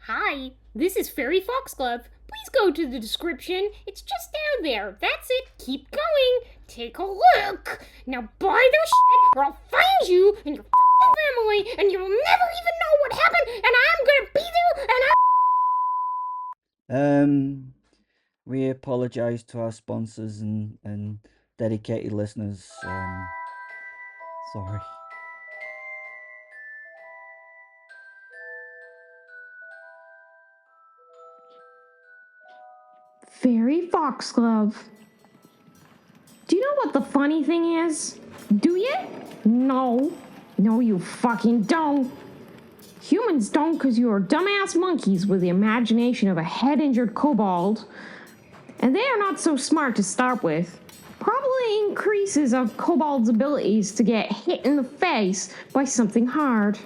Hi, this is Fairy Foxglove. Please go to the description. It's just down there. That's it. Keep going. Take a look. Now buy their shit or I'll find you and your family and you'll never even know what happened and I'm gonna be there and We apologise to our sponsors and dedicated listeners. Sorry. Fairy Foxglove. Do you know what the funny thing is? Do you? No. No, you fucking don't. Humans don't because you're dumbass monkeys with the imagination of a head-injured kobold. And they are not so smart to start with. Probably increases a kobold's abilities to get hit in the face by something hard.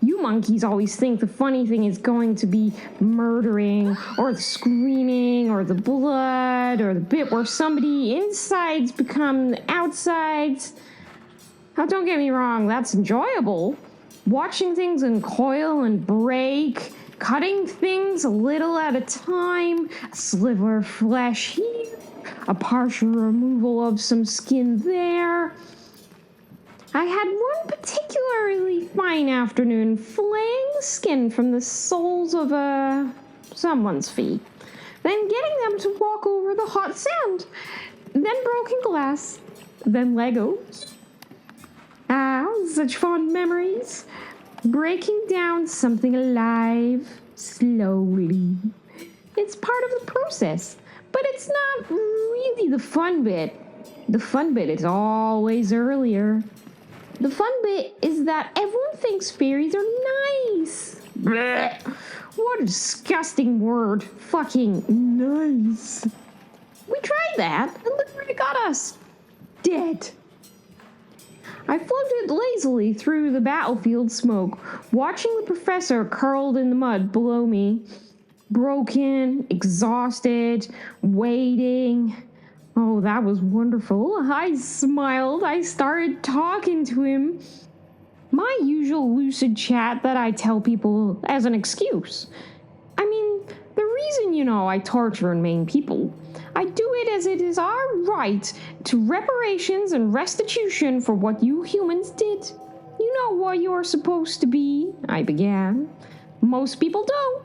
You monkeys always think the funny thing is going to be murdering, or the screaming, or the blood, or the bit where somebody insides become outsides. Now, don't get me wrong, that's enjoyable. Watching things uncoil and break, cutting things a little at a time, a sliver of flesh here, a partial removal of some skin there. I had one particularly fine afternoon flaying the skin from the soles of someone's feet, then getting them to walk over the hot sand, then broken glass, then Legos. Such fond memories. Breaking down something alive, slowly. It's part of the process, but it's not really the fun bit. The fun bit is always earlier. The fun bit is that everyone thinks fairies are nice. Blech. What a disgusting word. Fucking nice. We tried that, and look where it got us. Dead. I floated lazily through the battlefield smoke, watching the professor curled in the mud below me. Broken, exhausted, waiting. Oh, that was wonderful. I smiled. I started talking to him. My usual lucid chat that I tell people as an excuse. I mean, the reason, I torture and maim people. I do it as it is our right to reparations and restitution for what you humans did. You know what you're supposed to be, I began. Most people don't.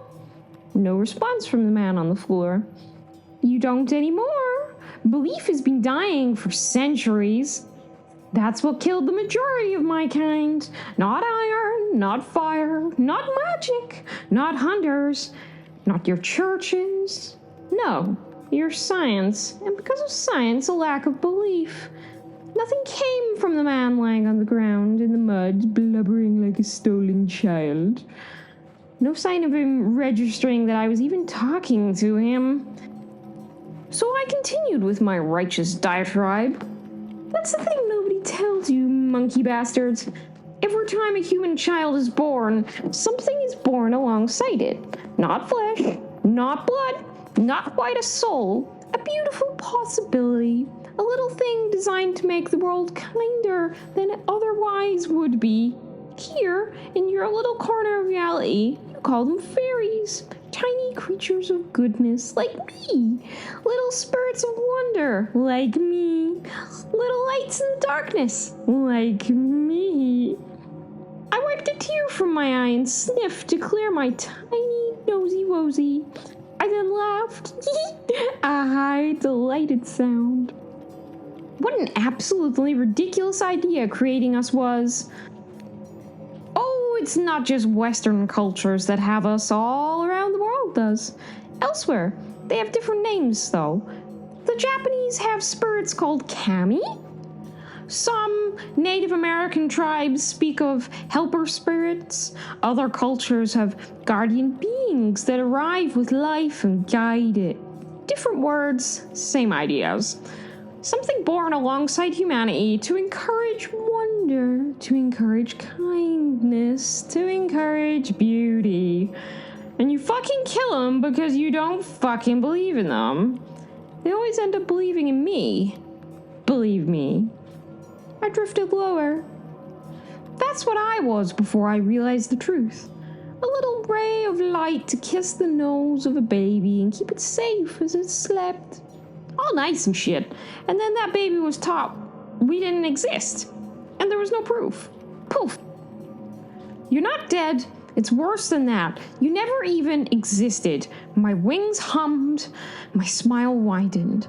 No response from the man on the floor. You don't anymore. Belief has been dying for centuries. That's what killed the majority of my kind. Not iron, not fire, not magic, not hunters, not your churches. No, your science. And because of science, a lack of belief. Nothing came from the man lying on the ground in the mud, blubbering like a stolen child. No sign of him registering that I was even talking to him. So I continued with my righteous diatribe. That's the thing nobody tells you, monkey bastards. Every time a human child is born, something is born alongside it. Not flesh, not blood, not quite a soul. A beautiful possibility. A little thing designed to make the world kinder than it otherwise would be. Here, in your little corner of reality, you call them fairies. Tiny creatures of goodness, like me. Little spirits of wonder, like me. Little lights in the darkness, like me. I wiped a tear from my eye and sniffed to clear my tiny nosy wosy. I then laughed. A high, delighted sound. What an absolutely ridiculous idea creating us was. It's not just Western cultures that have us. All around the world does. Elsewhere, they have different names, though. The Japanese have spirits called kami. Some Native American tribes speak of helper spirits. Other cultures have guardian beings that arrive with life and guide it. Different words, same ideas. Something born alongside humanity to encourage wonder, to encourage kindness, to encourage beauty. And you fucking kill them because you don't fucking believe in them. They always end up believing in me. Believe me. I drifted lower. That's what I was before I realized the truth. A little ray of light to kiss the nose of a baby and keep it safe as it slept. All nice and shit. And then that baby was taught we didn't exist. And there was no proof. Poof. You're not dead. It's worse than that. You never even existed. My wings hummed. My smile widened.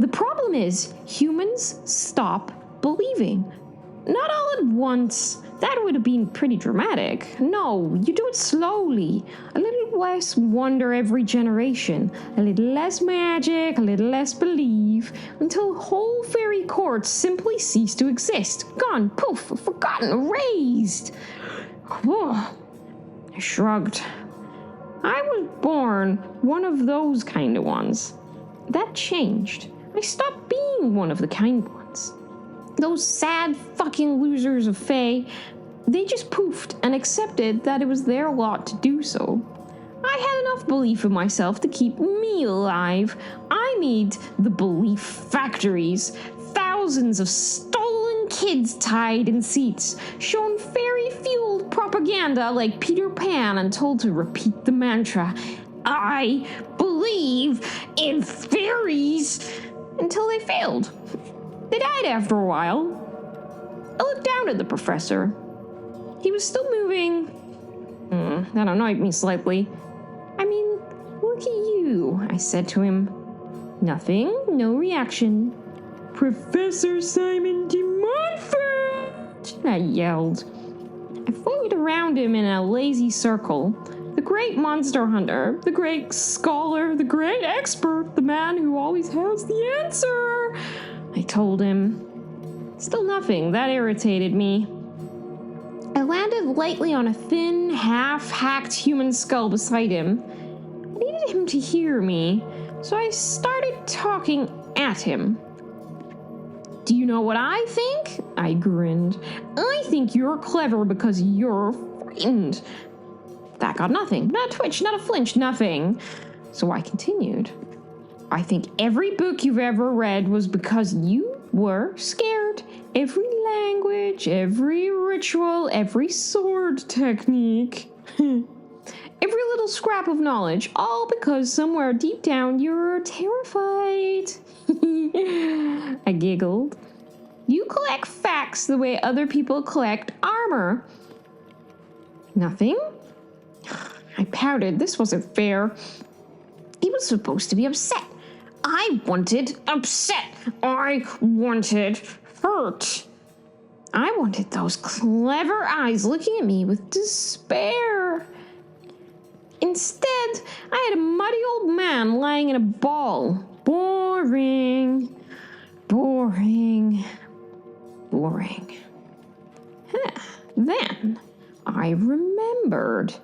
The problem is, humans stop believing. Not all at once. That would have been pretty dramatic. No, you do it slowly. A little less wonder every generation. A little less magic, a little less belief, until whole fairy courts simply cease to exist. Gone, poof, forgotten, erased. I shrugged. I was born one of those kind of ones. That changed. I stopped being one of the kind ones. Those sad fucking losers of Fae, they just poofed and accepted that it was their lot to do so. I had enough belief in myself to keep me alive. I need the belief factories. Thousands of stolen kids tied in seats, shown fairy-fueled propaganda like Peter Pan and told to repeat the mantra, I believe in fairies, until they failed. They died after a while. I looked down at the professor. He was still moving. That annoyed me slightly. I mean, look at you, I said to him. Nothing, no reaction. Professor Simon de Montfort, I yelled. I floated around him in a lazy circle. The great monster hunter, the great scholar, the great expert, the man who always has the answer, I told him. Still nothing. That irritated me. I landed lightly on a thin, half-hacked human skull beside him. I needed him to hear me, so I started talking at him. Do you know what I think? I grinned. I think you're clever because you're frightened. That got nothing. Not a twitch, not a flinch, nothing. So I continued. I think every book you've ever read was because you were scared. Every language, every ritual, every sword technique. Every little scrap of knowledge, all because somewhere deep down you're terrified. I giggled. You collect facts the way other people collect armor. Nothing? I pouted. This wasn't fair. He was supposed to be upset. I wanted upset. I wanted hurt. I wanted those clever eyes looking at me with despair. Instead, I had a muddy old man lying in a ball. Boring. Boring. Boring. Then I remembered.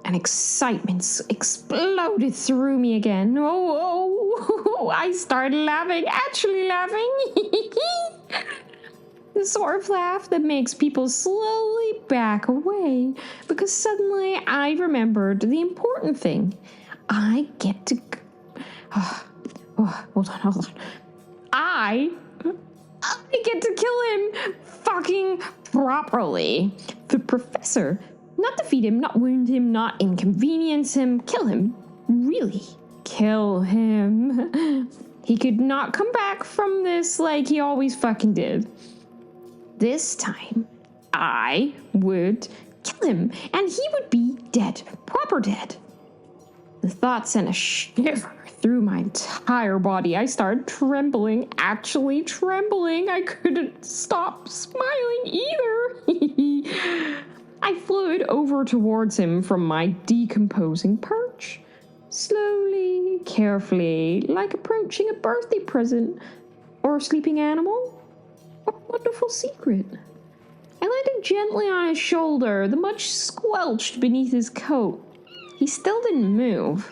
And excitement exploded through me again. Oh, I started laughing, actually laughing. The sort of laugh that makes people slowly back away. Because suddenly I remembered the important thing. I get to... hold on. I get to kill him fucking properly. The professor... Not defeat him, not wound him, not inconvenience him. Kill him. Really. Kill him. He could not come back from this like he always fucking did. This time, I would kill him, and he would be dead. Proper dead. The thought sent a shiver through my entire body. I started trembling, actually trembling. I couldn't stop smiling either. I floated over towards him from my decomposing perch. Slowly, carefully, like approaching a birthday present or a sleeping animal or a wonderful secret. I landed gently on his shoulder, the mud squelched beneath his coat. He still didn't move.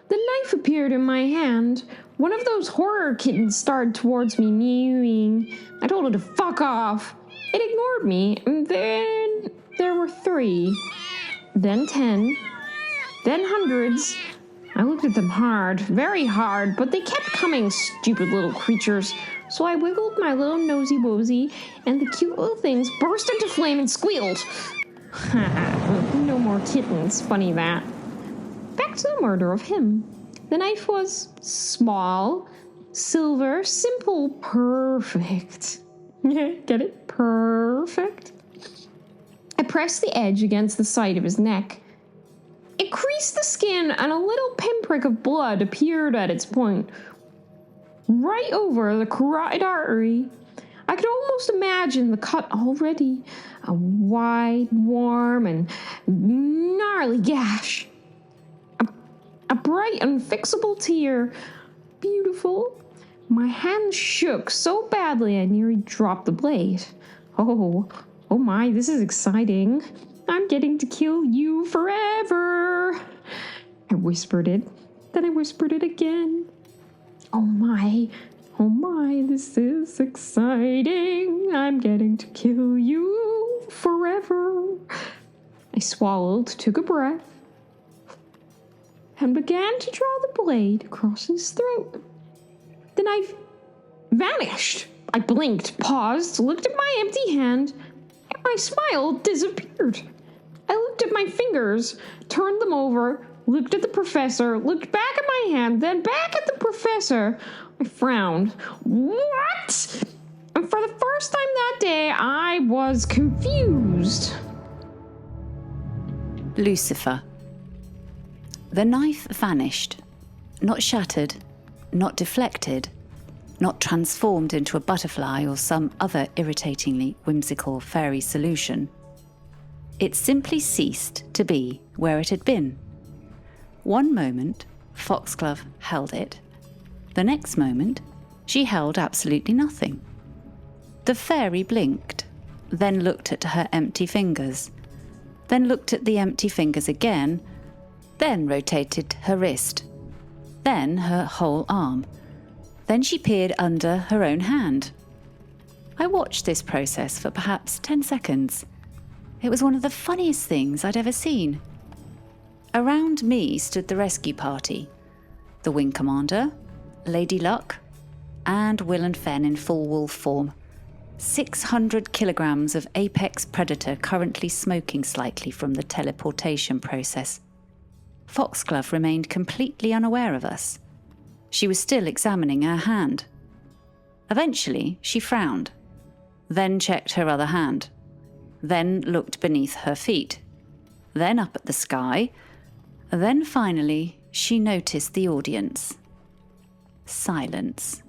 The knife appeared in my hand. One of those horror kittens started towards me, mewing. I told it to fuck off. It ignored me, and then there were 3, then 10, then hundreds. I looked at them hard, very hard, but they kept coming, stupid little creatures. So I wiggled my little nosy-wosy, and the cute little things burst into flame and squealed. No more kittens. Funny that. Back to the murder of him. The knife was small, silver, simple, perfect. Get it? Perfect. I pressed the edge against the side of his neck. It creased the skin and a little pinprick of blood appeared at its point, right over the carotid artery. I could almost imagine the cut already, a wide, warm, and gnarly gash. A bright, unfixable tear. Beautiful. My hand shook so badly I nearly dropped the blade. Oh my, this is exciting. I'm getting to kill you forever. I whispered it. Then I whispered it again. Oh my, this is exciting. I'm getting to kill you forever. I swallowed, took a breath, and began to draw the blade across his throat. The knife vanished. I blinked, paused, looked at my empty hand, and my smile disappeared. I looked at my fingers, turned them over, looked at the professor, looked back at my hand, then back at the professor. I frowned. What? And for the first time that day, I was confused. Lucifer. The knife vanished, not shattered, not deflected, not transformed into a butterfly or some other irritatingly whimsical fairy solution. It simply ceased to be where it had been. One moment, Foxglove held it. The next moment, she held absolutely nothing. The fairy blinked, then looked at her empty fingers, then looked at the empty fingers again, then rotated her wrist, then her whole arm. Then she peered under her own hand. I watched this process for perhaps 10 seconds. It was one of the funniest things I'd ever seen. Around me stood the rescue party, the Wing Commander, Lady Luck, and Will and Fen in full wolf form. 600 kilograms of apex predator currently smoking slightly from the teleportation process. Foxglove remained completely unaware of us. She was still examining her hand. Eventually, she frowned, then checked her other hand, then looked beneath her feet, then up at the sky, then finally she noticed the audience. Silence.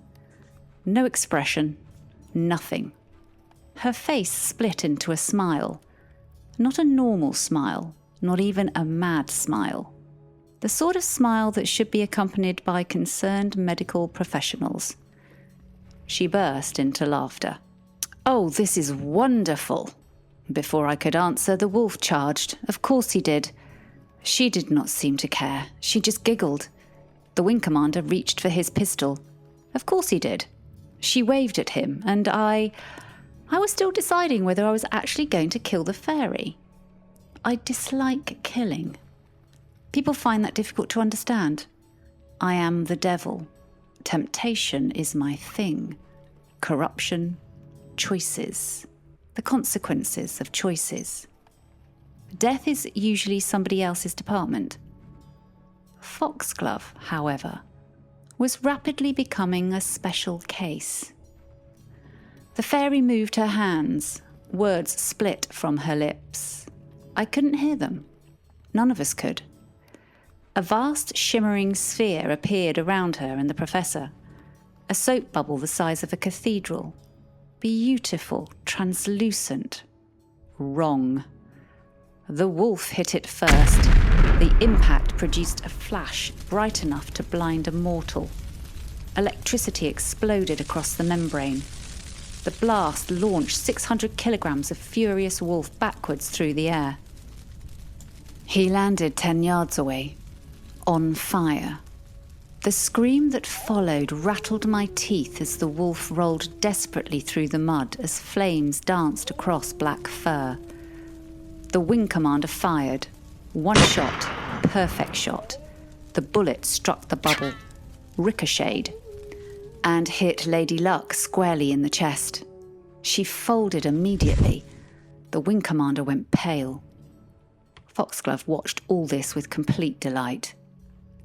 No expression, nothing. Her face split into a smile. Not a normal smile, not even a mad smile. The sort of smile that should be accompanied by concerned medical professionals. She burst into laughter. "Oh, this is wonderful!" Before I could answer, the wolf charged. Of course he did. She did not seem to care. She just giggled. The Wing Commander reached for his pistol. Of course he did. She waved at him, and I was still deciding whether I was actually going to kill the fairy. I dislike killing. People find that difficult to understand. I am the devil. Temptation is my thing. Corruption, choices, the consequences of choices. Death is usually somebody else's department. Foxglove, however, was rapidly becoming a special case. The fairy moved her hands. Words split from her lips. I couldn't hear them. None of us could. A vast shimmering sphere appeared around her and the professor. A soap bubble the size of a cathedral. Beautiful, translucent. Wrong. The wolf hit it first. The impact produced a flash bright enough to blind a mortal. Electricity exploded across the membrane. The blast launched 600 kilograms of furious wolf backwards through the air. He landed 10 yards away, on fire. The scream that followed rattled my teeth as the wolf rolled desperately through the mud as flames danced across black fur. The Wing Commander fired. One shot, perfect shot. The bullet struck the bubble, ricocheted, and hit Lady Luck squarely in the chest. She folded immediately. The Wing Commander went pale, Foxglove watched all this with complete delight,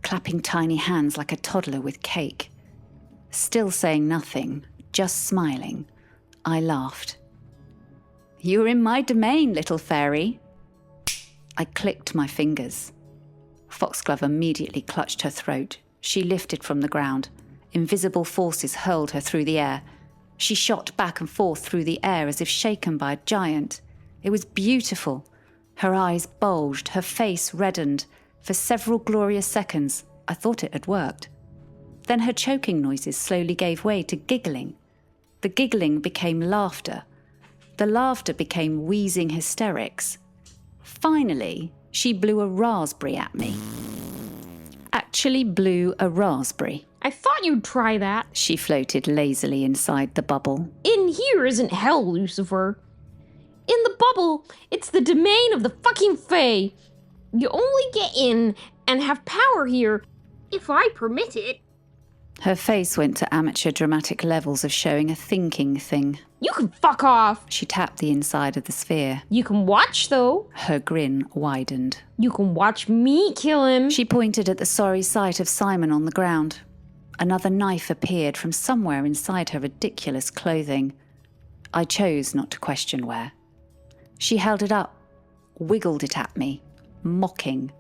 clapping tiny hands like a toddler with cake. Still saying nothing, just smiling, I laughed. "You're in my domain, little fairy." I clicked my fingers. Foxglove immediately clutched her throat. She lifted from the ground. Invisible forces hurled her through the air. She shot back and forth through the air as if shaken by a giant. It was beautiful. Her eyes bulged, her face reddened. For several glorious seconds, I thought it had worked. Then her choking noises slowly gave way to giggling. The giggling became laughter. The laughter became wheezing hysterics. Finally, she blew a raspberry at me. Actually blew a raspberry. I thought you'd try that. She floated lazily inside the bubble. In here isn't hell, Lucifer. In the bubble, it's the domain of the fucking Fae. You only get in and have power here If I permit it. Her face went to amateur dramatic levels of showing a thinking thing. You can fuck off. She tapped the inside of the sphere. You can watch, though. Her grin widened. You can watch me kill him. She pointed at the sorry sight of Simon on the ground. Another knife appeared from somewhere inside her ridiculous clothing. I chose not to question where. She held it up, wiggled it at me, mocking.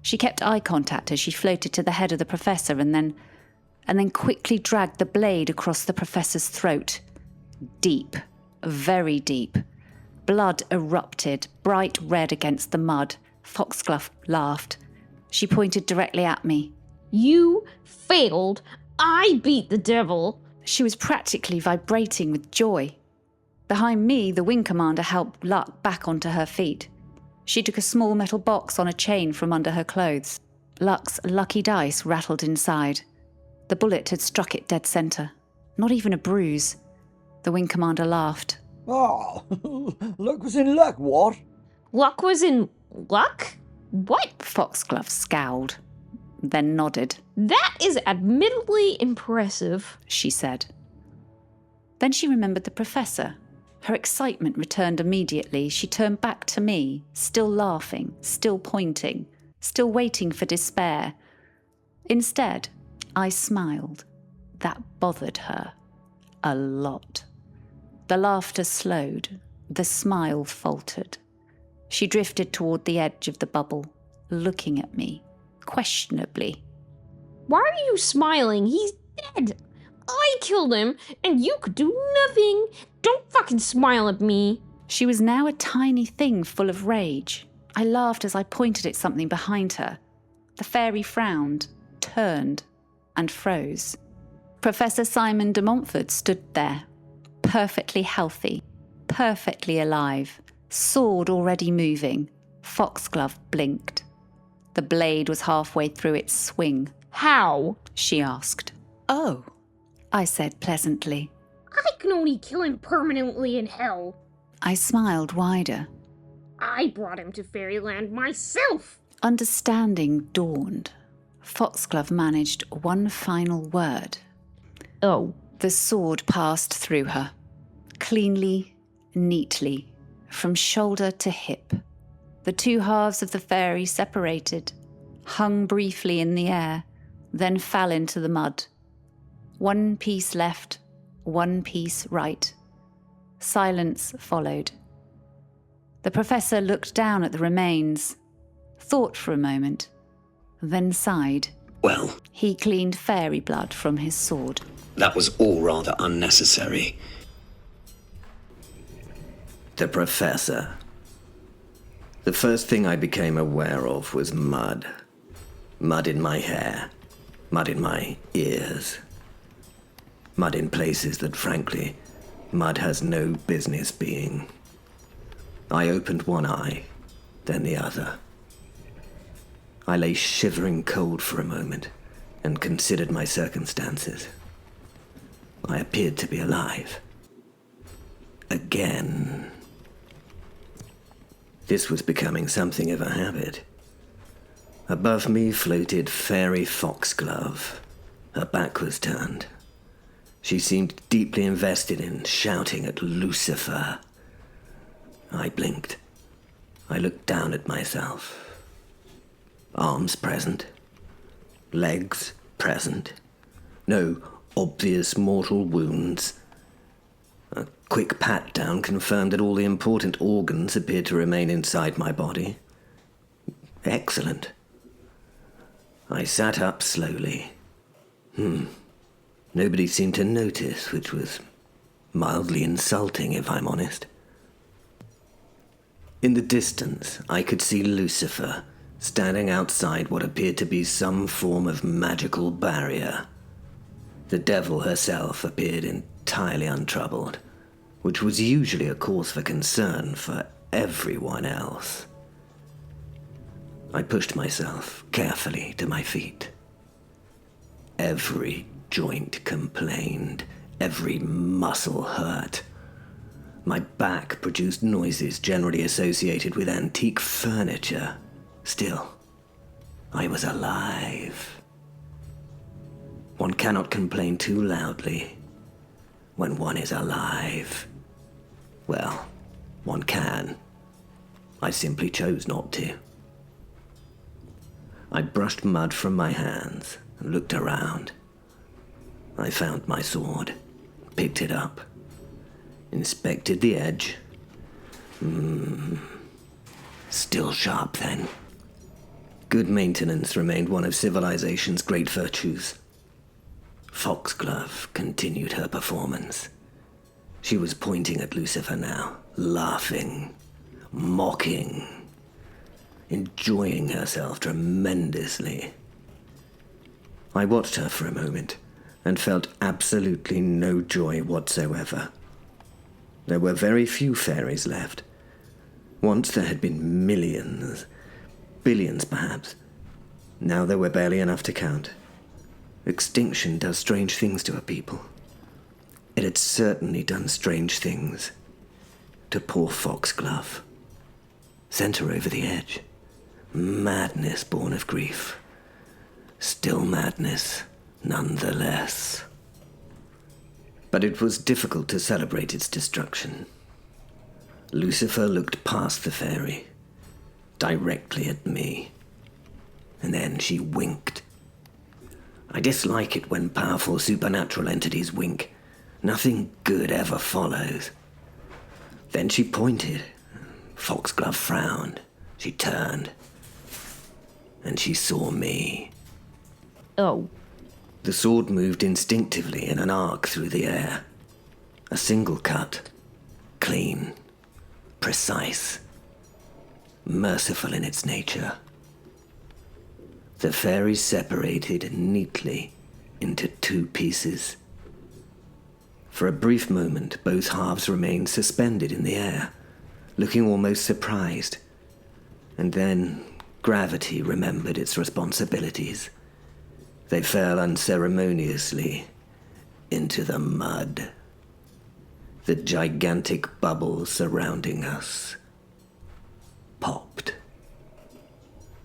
She kept eye contact as she floated to the head of the professor and then quickly dragged the blade across the professor's throat. Deep, very deep. Blood erupted, bright red against the mud. Foxglove laughed. She pointed directly at me. You failed. I beat the devil. She was practically vibrating with joy. Behind me, the wing commander helped Luck back onto her feet. She took a small metal box on a chain from under her clothes. Luck's lucky dice rattled inside. The bullet had struck it dead center. Not even a bruise. The wing commander laughed. Oh, Luck was in luck, what? Luck was in luck? What? Foxglove scowled, then nodded. That is admittedly impressive, she said. Then she remembered the professor. Her excitement returned immediately. She turned back to me, still laughing, still pointing, still waiting for despair. Instead, I smiled. That bothered her. A lot. The laughter slowed. The smile faltered. She drifted toward the edge of the bubble, looking at me, questionably. Why are you smiling? He's dead. I killed him, and you could do nothing. Don't fucking smile at me. She was now a tiny thing full of rage. I laughed as I pointed at something behind her. The fairy frowned, turned, and froze. Professor Simon de Montfort stood there, perfectly healthy, perfectly alive, sword already moving. Foxglove blinked. The blade was halfway through its swing. How? She asked. Oh, I said pleasantly. I can only kill him permanently in hell. I smiled wider. I brought him to fairyland myself. Understanding dawned. Foxglove managed one final word. Oh. The sword passed through her, cleanly, neatly, from shoulder to hip. The two halves of the fairy separated, hung briefly in the air, then fell into the mud. One piece left, one piece right. Silence followed. The professor looked down at the remains, thought for a moment, then sighed. Well, he cleaned fairy blood from his sword. That was all rather unnecessary. The professor. The first thing I became aware of was mud. Mud in my hair. Mud in my ears. Mud in places that, frankly, mud has no business being. I opened one eye, then the other. I lay shivering cold for a moment and considered my circumstances. I appeared to be alive. Again. This was becoming something of a habit. Above me floated Fairy Foxglove. Her back was turned. She seemed deeply invested in shouting at Lucifer. I blinked. I looked down at myself. Arms present. Legs present. No obvious mortal wounds. A quick pat-down confirmed that all the important organs appeared to remain inside my body. Excellent. I sat up slowly. Nobody seemed to notice, which was mildly insulting, if I'm honest. In the distance, I could see Lucifer standing outside what appeared to be some form of magical barrier. The devil herself appeared entirely untroubled, which was usually a cause for concern for everyone else. I pushed myself carefully to my feet. Every joint complained, every muscle hurt. My back produced noises generally associated with antique furniture. Still, I was alive. One cannot complain too loudly when one is alive. Well, one can. I simply chose not to. I brushed mud from my hands and looked around. I found my sword, picked it up, inspected the edge. Still sharp then. Good maintenance remained one of civilization's great virtues. Foxglove continued her performance. She was pointing at Lucifer now, laughing, mocking, enjoying herself tremendously. I watched her for a moment and felt absolutely no joy whatsoever. There were very few fairies left. Once there had been millions, billions perhaps. Now there were barely enough to count. Extinction does strange things to a people. It had certainly done strange things to poor Foxglove. Sent her over the edge. Madness born of grief. Still madness, nonetheless. But it was difficult to celebrate its destruction. Lucifer looked past the fairy, directly at me, and then she winked. I dislike it when powerful supernatural entities wink. Nothing good ever follows. Then she pointed. Foxglove frowned. She turned. And she saw me. Oh. The sword moved instinctively in an arc through the air. A single cut. Clean. Precise. Merciful in its nature. The fairies separated neatly into two pieces. For a brief moment, both halves remained suspended in the air, looking almost surprised. And then gravity remembered its responsibilities. They fell unceremoniously into the mud. The gigantic bubbles surrounding us popped.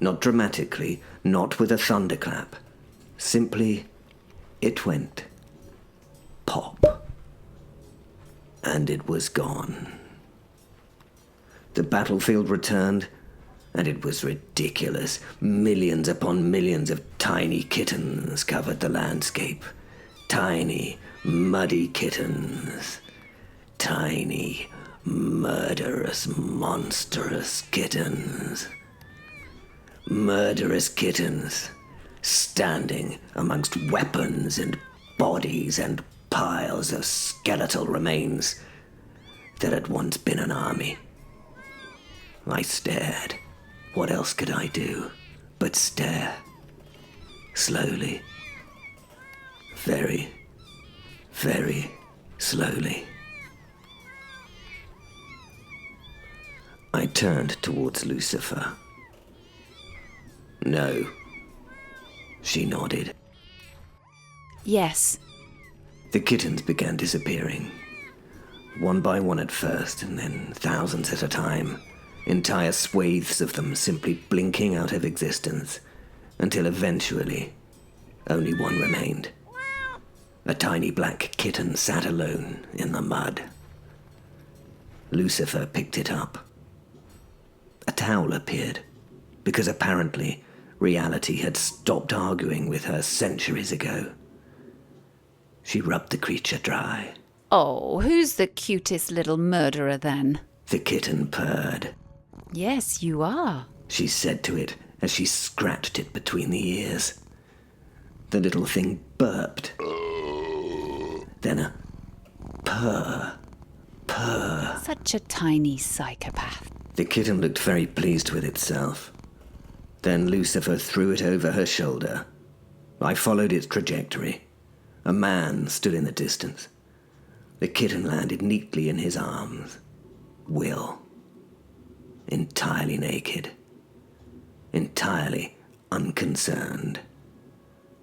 Not dramatically, not with a thunderclap. Simply, it went pop. And it was gone. The battlefield returned, and it was ridiculous. Millions upon millions of tiny kittens covered the landscape. Tiny, muddy kittens. Tiny, murderous, monstrous kittens. Murderous kittens, standing amongst weapons and bodies and piles of skeletal remains that had once been an army. I stared. What else could I do but stare? Slowly. Very, very slowly. I turned towards Lucifer. No. She nodded. Yes. The kittens began disappearing. One by one at first, and then thousands at a time. Entire swathes of them simply blinking out of existence, until eventually, only one remained. A tiny black kitten sat alone in the mud. Lucifer picked it up. a towel appeared, because apparently reality had stopped arguing with her centuries ago. She rubbed the creature dry. Oh, who's the cutest little murderer then? The kitten purred. Yes, you are. She said to it as she scratched it between the ears. The little thing burped. Then a purr. Such a tiny psychopath. The kitten looked very pleased with itself. Then Lucifer threw it over her shoulder. I followed its trajectory. A man stood in the distance. The kitten landed neatly in his arms. Will. Entirely naked. Entirely unconcerned.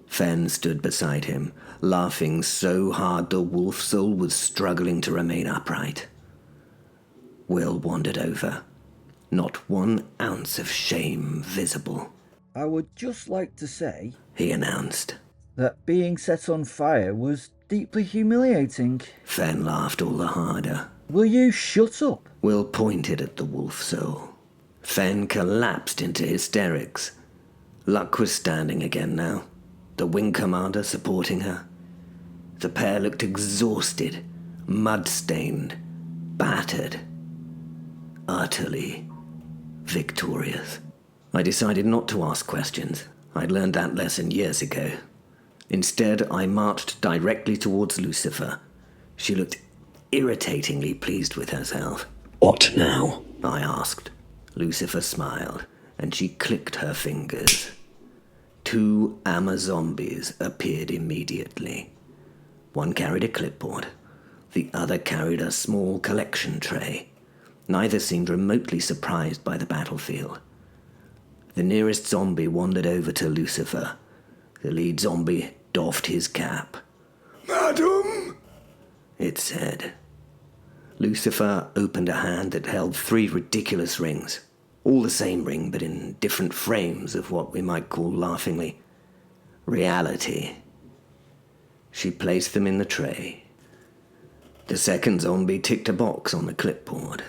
Fen stood beside him, laughing so hard the wolf soul was struggling to remain upright. Will wandered over. Not 1 ounce of shame visible. I would just like to say, He announced. that being set on fire was deeply humiliating. Fen laughed all the harder. Will you shut up? Will pointed at the wolf soul. Fen collapsed into hysterics. Luck was standing again now, the wing commander supporting her. The pair looked exhausted, mud-stained, battered, utterly victorious. I decided not to ask questions. I'd learned that lesson years ago. Instead, I marched directly towards Lucifer. She looked irritatingly pleased with herself. What now? I asked. Lucifer smiled, and she clicked her fingers. 2 Amazombies appeared immediately. One carried a clipboard. The other carried a small collection tray. Neither seemed remotely surprised by the battlefield. The nearest zombie wandered over to Lucifer. The lead zombie doffed his cap. "Madam," it said. Lucifer opened a hand that held 3 ridiculous rings. All the same ring, but in different frames of what we might call laughingly reality. She placed them in the tray. The second zombie ticked a box on the clipboard.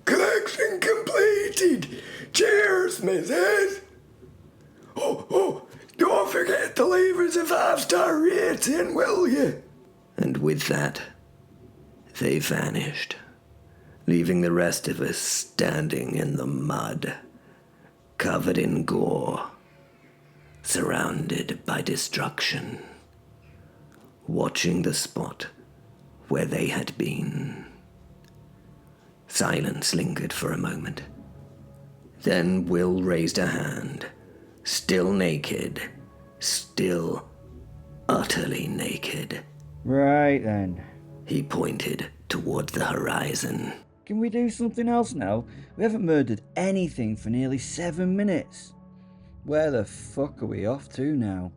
"Collection completed. Cheers, Mrs. Oh, don't forget to leave us a 5-star rating, will you?" And with that, they vanished, leaving the rest of us standing in the mud, covered in gore, surrounded by destruction, watching the spot where they had been. Silence lingered for a moment. Then Will raised a hand, still naked, still utterly naked. Right then. He pointed toward the horizon. Can we do something else now? We haven't murdered anything for nearly 7 minutes. Where the fuck are we off to now?